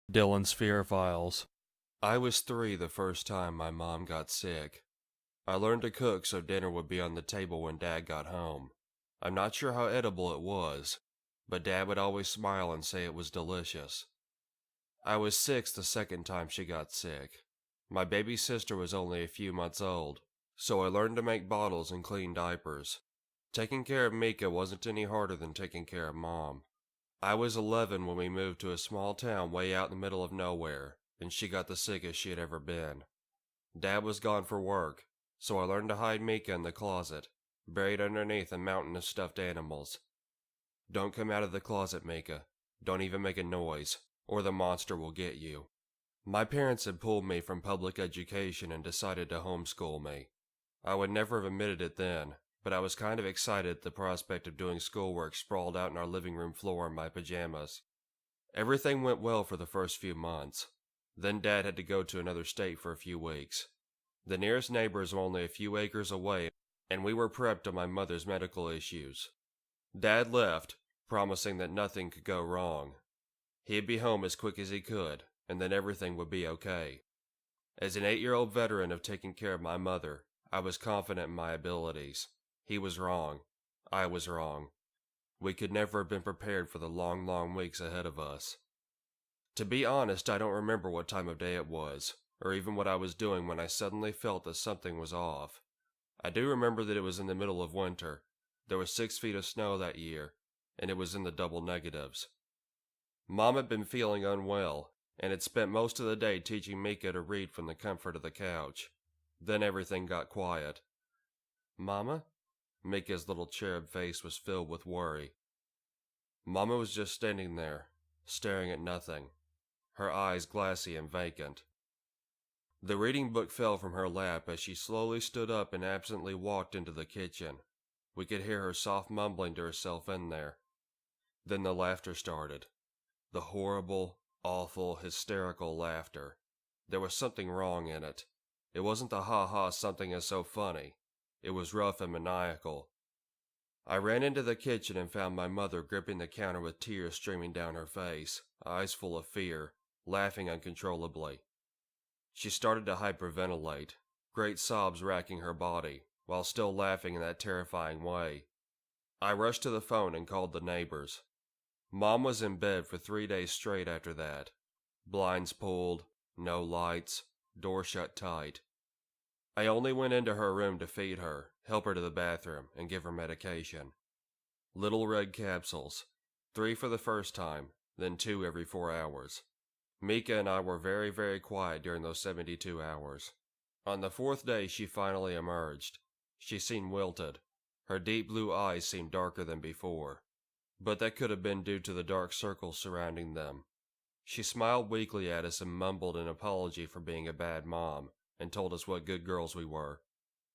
Dylan's Fear Files. I was 3 the first time my mom got sick. I learned to cook so dinner would be on the table when Dad got home. I'm not sure how edible it was, but Dad would always smile and say it was delicious. I was 6 the second time she got sick. My baby sister was only a few months old, so I learned to make bottles and clean diapers. Taking care of Mika wasn't any harder than taking care of Mom. I was 11 when we moved to a small town way out in the middle of nowhere, and she got the sickest she had ever been. Dad was gone for work, so I learned to hide Mika in the closet, buried underneath a mountain of stuffed animals. Don't come out of the closet, Mika. Don't even make a noise, or the monster will get you. My parents had pulled me from public education and decided to homeschool me. I would never have admitted it then, but I was kind of excited at the prospect of doing schoolwork sprawled out on our living room floor in my pajamas. Everything went well for the first few months. Then Dad had to go to another state for a few weeks. The nearest neighbors were only a few acres away, and we were prepped on my mother's medical issues. Dad left, promising that nothing could go wrong. He'd be home as quick as he could, and then everything would be okay. As an 8-year-old veteran of taking care of my mother, I was confident in my abilities. He was wrong. I was wrong. We could never have been prepared for the long, long weeks ahead of us. To be honest, I don't remember what time of day it was, or even what I was doing when I suddenly felt that something was off. I do remember that it was in the middle of winter. There was 6 feet of snow that year, and it was in the double negatives. Mom had been feeling unwell, and had spent most of the day teaching Mika to read from the comfort of the couch. Then everything got quiet. "Mama?" Mika's little cherub face was filled with worry. Mama was just standing there, staring at nothing, her eyes glassy and vacant. The reading book fell from her lap as she slowly stood up and absently walked into the kitchen. We could hear her soft mumbling to herself in there. Then the laughter started. The horrible, awful, hysterical laughter. There was something wrong in it. It wasn't the ha-ha something is so funny. It was rough and maniacal. I ran into the kitchen and found my mother gripping the counter with tears streaming down her face, eyes full of fear, laughing uncontrollably. She started to hyperventilate, great sobs racking her body, while still laughing in that terrifying way. I rushed to the phone and called the neighbors. Mom was in bed for 3 days straight after that. Blinds pulled, no lights, door shut tight. I only went into her room to feed her, help her to the bathroom, and give her medication. Little red capsules, 3 for the first time, then 2 every 4 hours. Mika and I were very, very quiet during those 72 hours. On the 4th day she finally emerged. She seemed wilted. Her deep blue eyes seemed darker than before, but that could have been due to the dark circles surrounding them. She smiled weakly at us and mumbled an apology for being a bad mom, and told us what good girls we were.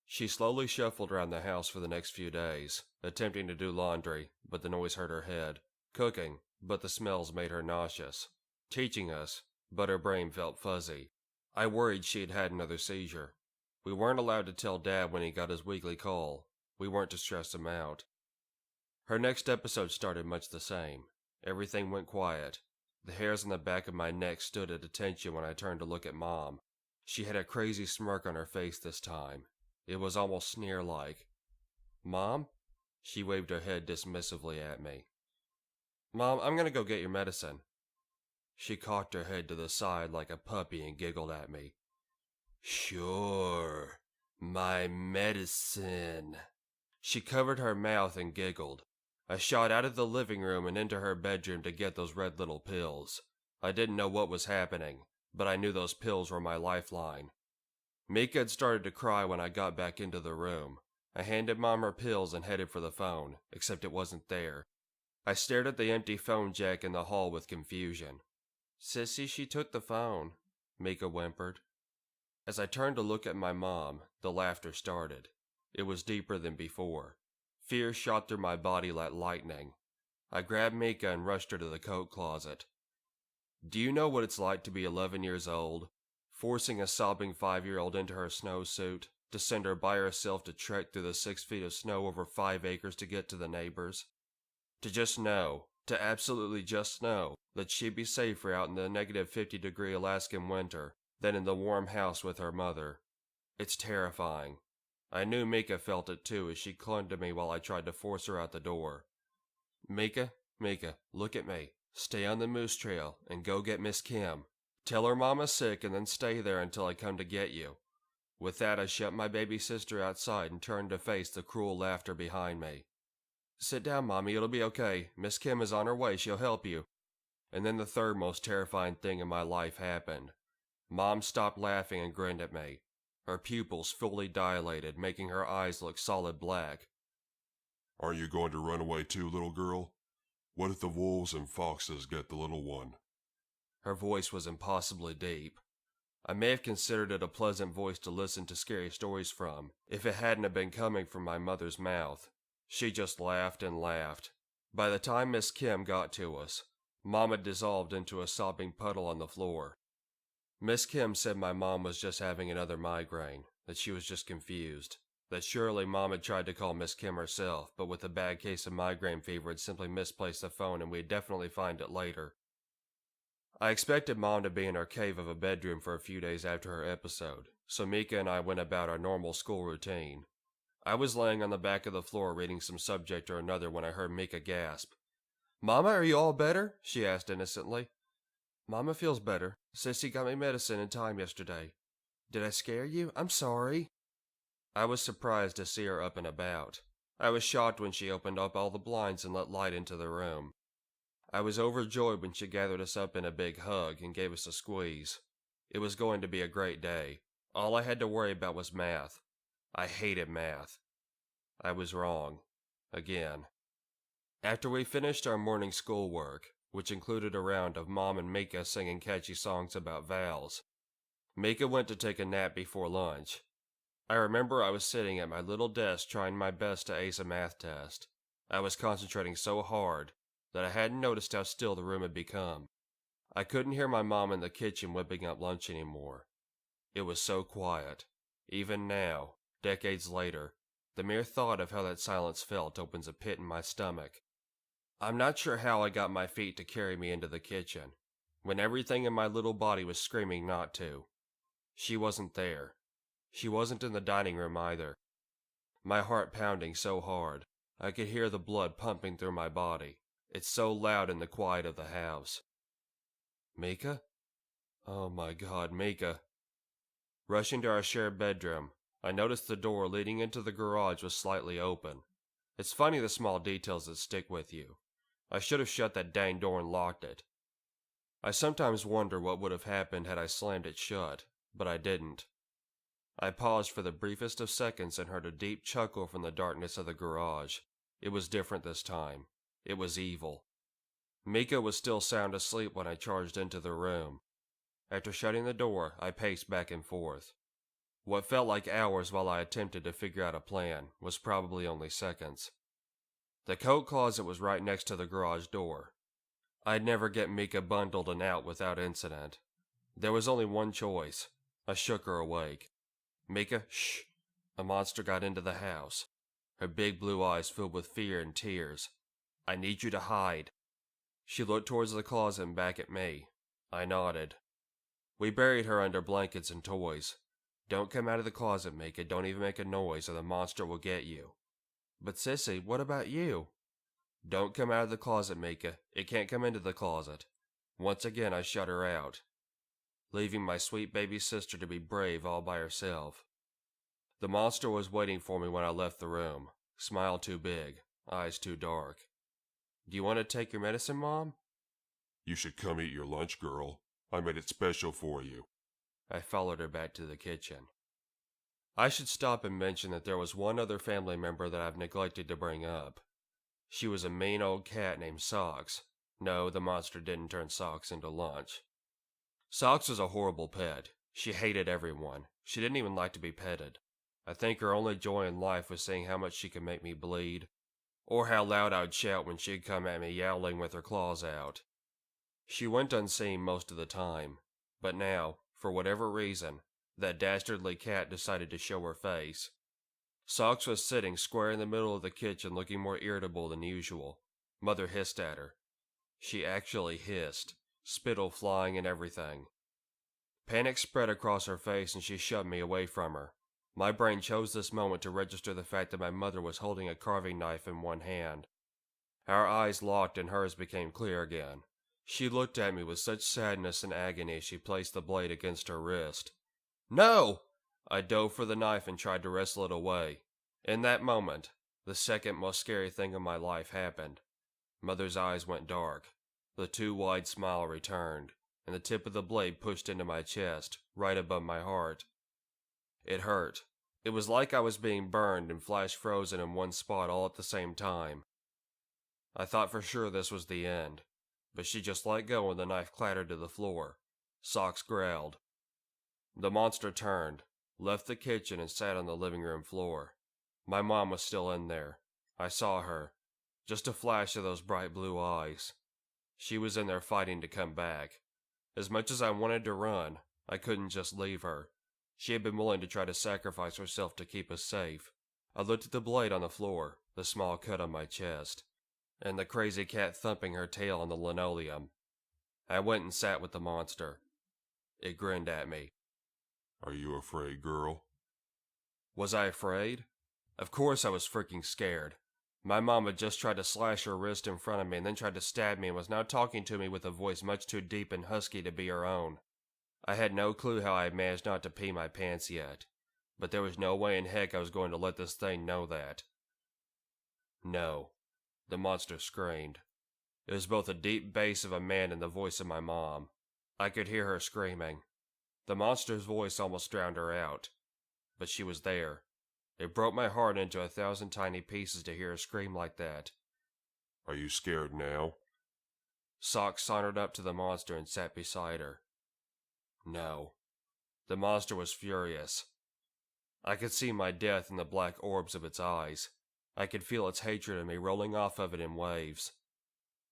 She slowly shuffled around the house for the next few days, attempting to do laundry, but the noise hurt her head, cooking, but the smells made her nauseous, teaching us, but her brain felt fuzzy. I worried she had had another seizure. We weren't allowed to tell Dad when he got his weekly call. We weren't to stress him out. Her next episode started much the same. Everything went quiet. The hairs on the back of my neck stood at attention when I turned to look at Mom. She had a crazy smirk on her face this time. It was almost sneer-like. "Mom?" She waved her head dismissively at me. "Mom, I'm gonna go get your medicine." She cocked her head to the side like a puppy and giggled at me. "Sure, my medicine." She covered her mouth and giggled. I shot out of the living room and into her bedroom to get those red little pills. I didn't know what was happening, but I knew those pills were my lifeline. Mika had started to cry when I got back into the room. I handed Mom her pills and headed for the phone, except it wasn't there. I stared at the empty phone jack in the hall with confusion. "Sissy, she took the phone," Mika whimpered. As I turned to look at my mom, the laughter started. It was deeper than before. Fear shot through my body like lightning. I grabbed Mika and rushed her to the coat closet. Do you know what it's like to be 11 years old, forcing a sobbing 5-year-old into her snowsuit, to send her by herself to trek through the 6 feet of snow over 5 acres to get to the neighbors? To just know, To absolutely just know that she'd be safer out in the negative 50-degree Alaskan winter than in the warm house with her mother. It's terrifying. I knew Mika felt it too as she clung to me while I tried to force her out the door. Mika, look at me. Stay on the moose trail and go get Miss Kim. Tell her Mama's sick and then stay there until I come to get you. With that, I shut my baby sister outside and turned to face the cruel laughter behind me. Sit down, Mommy, it'll be okay. Miss Kim is on her way, she'll help you. And then the third most terrifying thing in my life happened. Mom stopped laughing and grinned at me. Her pupils fully dilated, making her eyes look solid black. Aren't you going to run away too, little girl? What if the wolves and foxes get the little one? Her voice was impossibly deep. I may have considered it a pleasant voice to listen to scary stories from, if it hadn't have been coming from my mother's mouth. She just laughed and laughed. By the time Miss Kim got to us, Mom had dissolved into a sobbing puddle on the floor. Miss Kim said my mom was just having another migraine, that she was just confused, that surely Mom had tried to call Miss Kim herself, but with a bad case of migraine fever had simply misplaced the phone and we'd definitely find it later. I expected Mom to be in her cave of a bedroom for a few days after her episode, so Mika and I went about our normal school routine. I was laying on the back of the floor reading some subject or another when I heard Mika gasp. Mama, are you all better? She asked innocently. Mama feels better. Sissy got me medicine in time yesterday. Did I scare you? I'm sorry. I was surprised to see her up and about. I was shocked when she opened up all the blinds and let light into the room. I was overjoyed when she gathered us up in a big hug and gave us a squeeze. It was going to be a great day. All I had to worry about was math. I hated math. I was wrong. Again. After we finished our morning schoolwork, which included a round of Mom and Mika singing catchy songs about vowels, Mika went to take a nap before lunch. I remember I was sitting at my little desk trying my best to ace a math test. I was concentrating so hard that I hadn't noticed how still the room had become. I couldn't hear my mom in the kitchen whipping up lunch anymore. It was so quiet. Even now, decades later, the mere thought of how that silence felt opens a pit in my stomach. I'm not sure how I got my feet to carry me into the kitchen, when everything in my little body was screaming not to. She wasn't there. She wasn't in the dining room either. My heart pounding so hard, I could hear the blood pumping through my body. It's so loud in the quiet of the house. Mika? Oh my God, Mika. Rushing to our shared bedroom, I noticed the door leading into the garage was slightly open. It's funny the small details that stick with you. I should have shut that dang door and locked it. I sometimes wonder what would have happened had I slammed it shut, but I didn't. I paused for the briefest of seconds and heard a deep chuckle from the darkness of the garage. It was different this time. It was evil. Mika was still sound asleep when I charged into the room. After shutting the door, I paced back and forth. What felt like hours while I attempted to figure out a plan was probably only seconds. The coat closet was right next to the garage door. I'd never get Mika bundled and out without incident. There was only one choice. I shook her awake. Mika, shh. A monster got into the house. Her big blue eyes filled with fear and tears. I need you to hide. She looked towards the closet and back at me. I nodded. We buried her under blankets and toys. Don't come out of the closet, Mika. Don't even make a noise or the monster will get you. But Sissy, what about you? Don't come out of the closet, Mika. It can't come into the closet. Once again I shut her out, leaving my sweet baby sister to be brave all by herself. The monster was waiting for me when I left the room. Smile too big, eyes too dark. Do you want to take your medicine, Mom? You should come eat your lunch, girl. I made it special for you. I followed her back to the kitchen. I should stop and mention that there was one other family member that I've neglected to bring up. She was a mean old cat named Socks. No, the monster didn't turn Socks into lunch. Socks was a horrible pet. She hated everyone. She didn't even like to be petted. I think her only joy in life was seeing how much she could make me bleed, or how loud I'd shout when she'd come at me yowling with her claws out. She went unseen most of the time, but now, for whatever reason, that dastardly cat decided to show her face. Socks was sitting square in the middle of the kitchen looking more irritable than usual. Mother hissed at her. She actually hissed, spittle flying and everything. Panic spread across her face and she shoved me away from her. My brain chose this moment to register the fact that my mother was holding a carving knife in one hand. Our eyes locked and hers became clear again. She looked at me with such sadness and agony as she placed the blade against her wrist. No! I dove for the knife and tried to wrestle it away. In that moment, the second most scary thing in my life happened. Mother's eyes went dark. The too wide smile returned, and the tip of the blade pushed into my chest, right above my heart. It hurt. It was like I was being burned and flash frozen in one spot all at the same time. I thought for sure this was the end, but she just let go and the knife clattered to the floor. Socks growled. The monster turned, left the kitchen and sat on the living room floor. My mom was still in there. I saw her. Just a flash of those bright blue eyes. She was in there fighting to come back. As much as I wanted to run, I couldn't just leave her. She had been willing to try to sacrifice herself to keep us safe. I looked at the blade on the floor, the small cut on my chest, and the crazy cat thumping her tail on the linoleum. I went and sat with the monster. It grinned at me. Are you afraid, girl? Was I afraid? Of course I was freaking scared. My mom had just tried to slash her wrist in front of me and then tried to stab me and was now talking to me with a voice much too deep and husky to be her own. I had no clue how I had managed not to pee my pants yet, but there was no way in heck I was going to let this thing know that. No, the monster screamed. It was both the deep bass of a man and the voice of my mom. I could hear her screaming. The monster's voice almost drowned her out, but she was there. It broke my heart into 1,000 tiny pieces to hear her scream like that. Are you scared now? Sock sauntered up to the monster and sat beside her. No. The monster was furious. I could see my death in the black orbs of its eyes. I could feel its hatred of me rolling off of it in waves.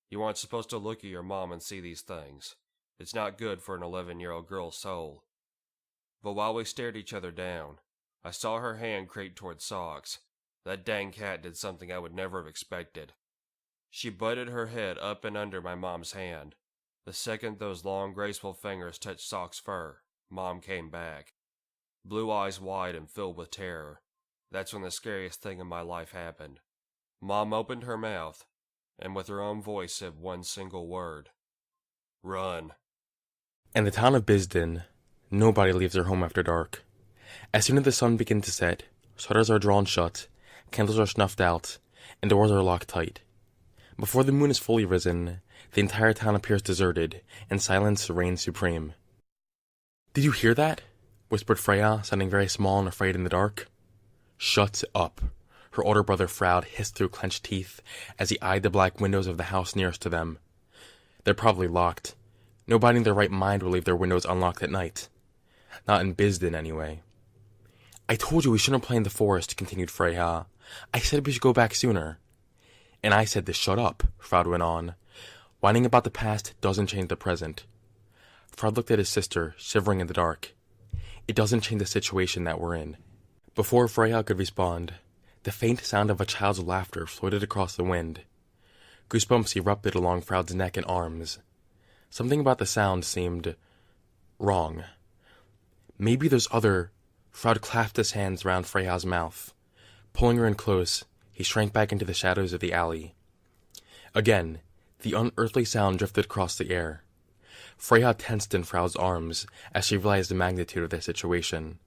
You aren't supposed to look at your mom and see these things. It's not good for an 11-year-old girl's soul. But while we stared each other down, I saw her hand creep toward Socks. That dang cat did something I would never have expected. She butted her head up and under my mom's hand. The second those long, graceful fingers touched Sock's fur, Mom came back. Blue eyes wide and filled with terror. That's when the scariest thing in my life happened. Mom opened her mouth, and with her own voice said one single word. Run. In the town of Bisden, nobody leaves their home after dark. As soon as the sun begins to set, shutters are drawn shut, candles are snuffed out, and doors are locked tight. Before the moon is fully risen, the entire town appears deserted, and silence reigns supreme. "Did you hear that?" whispered Freya, sounding very small and afraid in the dark. "Shut up." Her older brother Froud hissed through clenched teeth as he eyed the black windows of the house nearest to them. "They're probably locked. Nobody in their right mind will leave their windows unlocked at night. Not in Bisden, anyway." "I told you we shouldn't play in the forest," continued Freya. "I said we should go back sooner." "And I said to shut up," Froud went on. "Whining about the past doesn't change the present." Froud looked at his sister, shivering in the dark. "It doesn't change the situation that we're in." Before Freya could respond, the faint sound of a child's laughter floated across the wind. Goosebumps erupted along Froud's neck and arms. Something about the sound seemed wrong. Maybe those other... Froud clasped his hands round Freya's mouth. Pulling her in close, he shrank back into the shadows of the alley. Again, the unearthly sound drifted across the air. Freya tensed in Froud's arms as she realized the magnitude of the situation.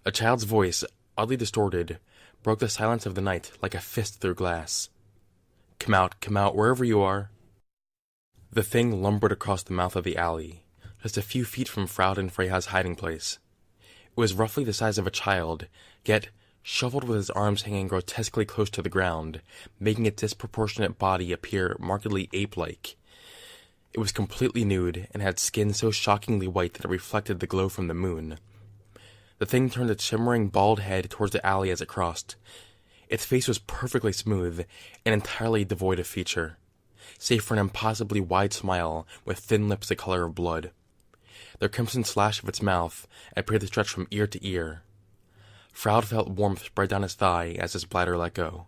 A child's voice, oddly distorted, broke the silence of the night like a fist through glass. Come out, wherever you are." The thing lumbered across the mouth of the alley, just a few feet from Froud and Freya's hiding place. It was roughly the size of a child, yet shoveled with his arms hanging grotesquely close to the ground, making its disproportionate body appear markedly ape-like. It was completely nude and had skin so shockingly white that it reflected the glow from the moon. The thing turned its shimmering bald head towards the alley as it crossed. Its face was perfectly smooth and entirely devoid of feature, save for an impossibly wide smile with thin lips the color of blood. The crimson slash of its mouth appeared to stretch from ear to ear. Froud felt warmth spread down his thigh as his bladder let go.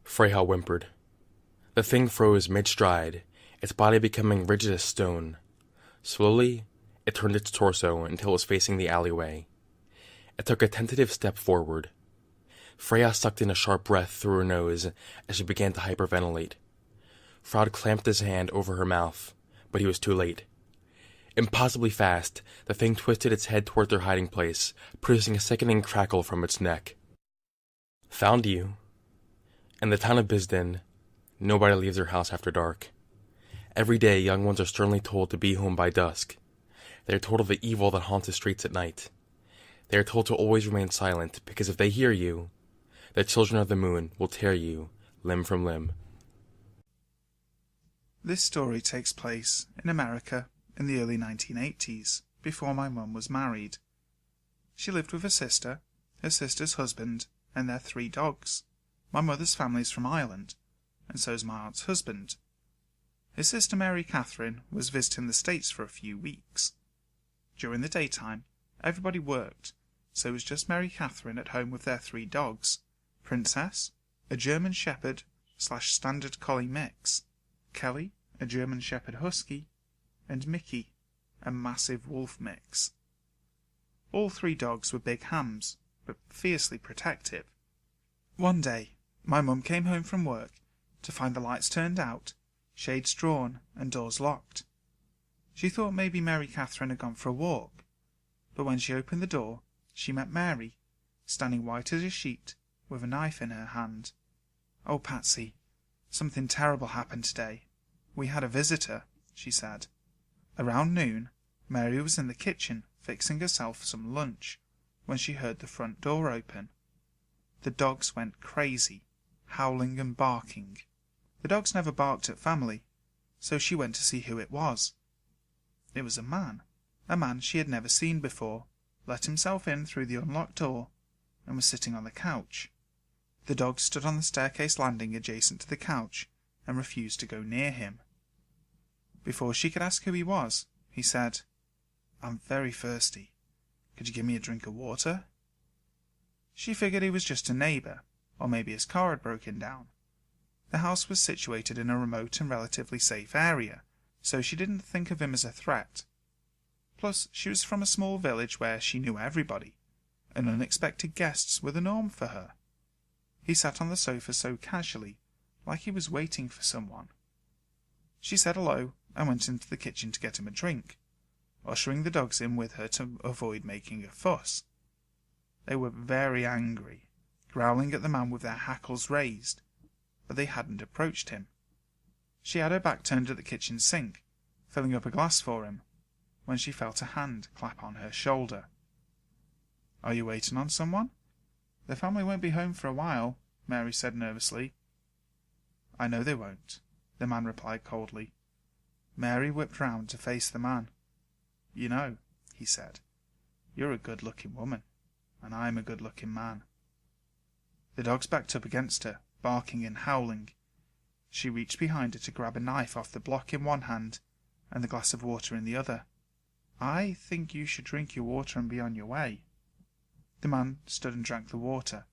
Freya whimpered. The thing froze mid-stride, its body becoming rigid as stone. Slowly, it turned its torso until it was facing the alleyway. It took a tentative step forward. Freya sucked in a sharp breath through her nose as she began to hyperventilate. Frod clamped his hand over her mouth, but he was too late. Impossibly fast, the thing twisted its head toward their hiding place, producing a sickening crackle from its neck. Found you. In the town of Bisden, nobody leaves their house after dark. Every day, young ones are sternly told to be home by dusk. They are told of the evil that haunts the streets at night. They are told to always remain silent, because if they hear you, the children of the moon will tear you limb from limb. This story takes place in America in the early 1980s, before my mum was married. She lived with her sister's husband, and their 3 dogs. My mother's family is from Ireland, and so is my aunt's husband. His sister Mary Catherine was visiting the States for a few weeks. During the daytime, everybody worked, so it was just Mary Catherine at home with their 3 dogs, Princess, a German Shepherd / Standard Collie mix, Kelly, a German Shepherd Husky, and Mickey, a massive wolf mix. All 3 dogs were big hams, but fiercely protective. One day, my mum came home from work to find the lights turned out, shades drawn, and doors locked. She thought maybe Mary Catherine had gone for a walk, but when she opened the door, she met Mary, standing white as a sheet, with a knife in her hand. "Oh, Patsy, something terrible happened today. We had a visitor," she said. Around noon, Mary was in the kitchen fixing herself some lunch when she heard the front door open. The dogs went crazy, howling and barking. The dogs never barked at family, so she went to see who it was. It was a man she had never seen before, let himself in through the unlocked door, and was sitting on the couch. The dogs stood on the staircase landing adjacent to the couch and refused to go near him. Before she could ask who he was, he said, "I'm very thirsty. Could you give me a drink of water?" She figured he was just a neighbor, or maybe his car had broken down. The house was situated in a remote and relatively safe area, so she didn't think of him as a threat. Plus, she was from a small village where she knew everybody, and unexpected guests were the norm for her. He sat on the sofa so casually, like he was waiting for someone. She said hello and went into the kitchen to get him a drink, ushering the dogs in with her to avoid making a fuss. They were very angry, growling at the man with their hackles raised, but they hadn't approached him. She had her back turned at the kitchen sink, filling up a glass for him, when she felt a hand clap on her shoulder. "Are you waiting on someone? The family won't be home for a while," Mary said nervously. "I know they won't," the man replied coldly. Mary whipped round to face the man. "You know," he said, "you're a good-looking woman, and I'm a good-looking man." The dogs backed up against her, barking and howling. She reached behind her to grab a knife off the block in one hand and the glass of water in the other. "I think you should drink your water and be on your way." The man stood and drank the water,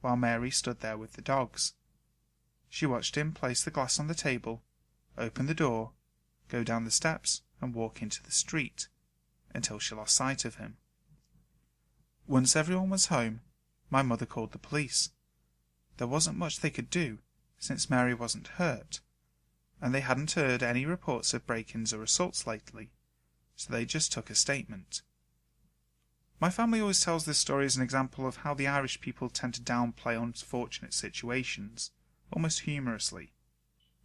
while Mary stood there with the dogs. She watched him place the glass on the table, open the door, go down the steps and walk into the street, until she lost sight of him. Once everyone was home, my mother called the police. There wasn't much they could do, since Mary wasn't hurt, and they hadn't heard any reports of break-ins or assaults lately, so they just took a statement. My family always tells this story as an example of how the Irish people tend to downplay unfortunate situations, almost humorously.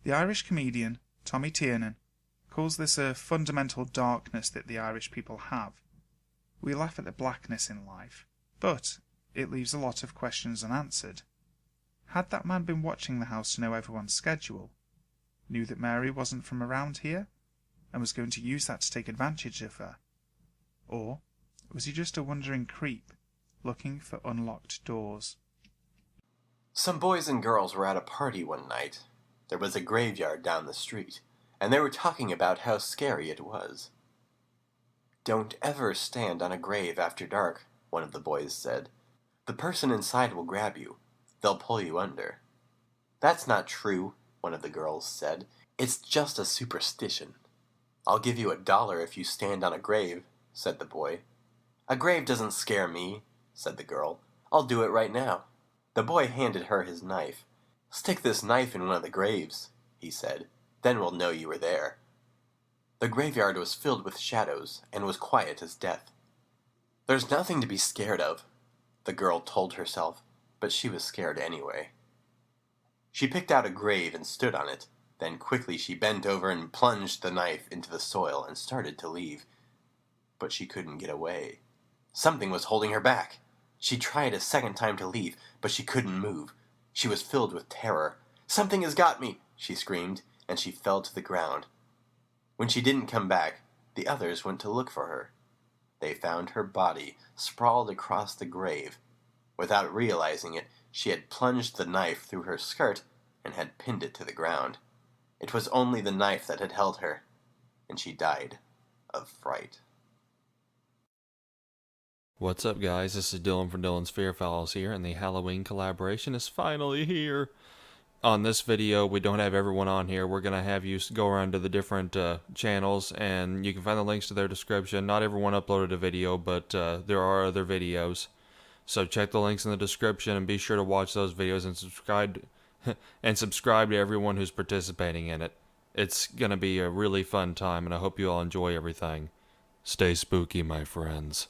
The Irish comedian Tommy Tiernan calls this a fundamental darkness that the Irish people have. We laugh at the blackness in life, but it leaves a lot of questions unanswered. Had that man been watching the house to know everyone's schedule, knew that Mary wasn't from around here, and was going to use that to take advantage of her? Or was he just a wandering creep, looking for unlocked doors? Some boys and girls were at a party one night. There was a graveyard down the street, and they were talking about how scary it was. "Don't ever stand on a grave after dark," one of the boys said. "The person inside will grab you. They'll pull you under." "That's not true," one of the girls said. "It's just a superstition." "I'll give you $1 if you stand on a grave," said the boy. "A grave doesn't scare me," said the girl. "I'll do it right now." The boy handed her his knife. "Stick this knife in one of the graves," he said. "Then we'll know you were there." The graveyard was filled with shadows and was quiet as death. "There's nothing to be scared of," the girl told herself, but she was scared anyway. She picked out a grave and stood on it. Then quickly she bent over and plunged the knife into the soil and started to leave. But she couldn't get away. Something was holding her back. She tried a second time to leave, but she couldn't move. She was filled with terror. "Something has got me!" she screamed, and she fell to the ground. When she didn't come back, the others went to look for her. They found her body sprawled across the grave. Without realizing it, she had plunged the knife through her skirt and had pinned it to the ground. It was only the knife that had held her, and she died of fright. What's up, guys? This is Dylan from Dylan's Fear Files here, and the Halloween collaboration is finally here. On this video, we don't have everyone on here. We're going to have you go around to the different channels, and you can find the links to their description. Not everyone uploaded a video, but there are other videos. So check the links in the description, and be sure to watch those videos and subscribe to everyone who's participating in it. It's going to be a really fun time, and I hope you all enjoy everything. Stay spooky, my friends.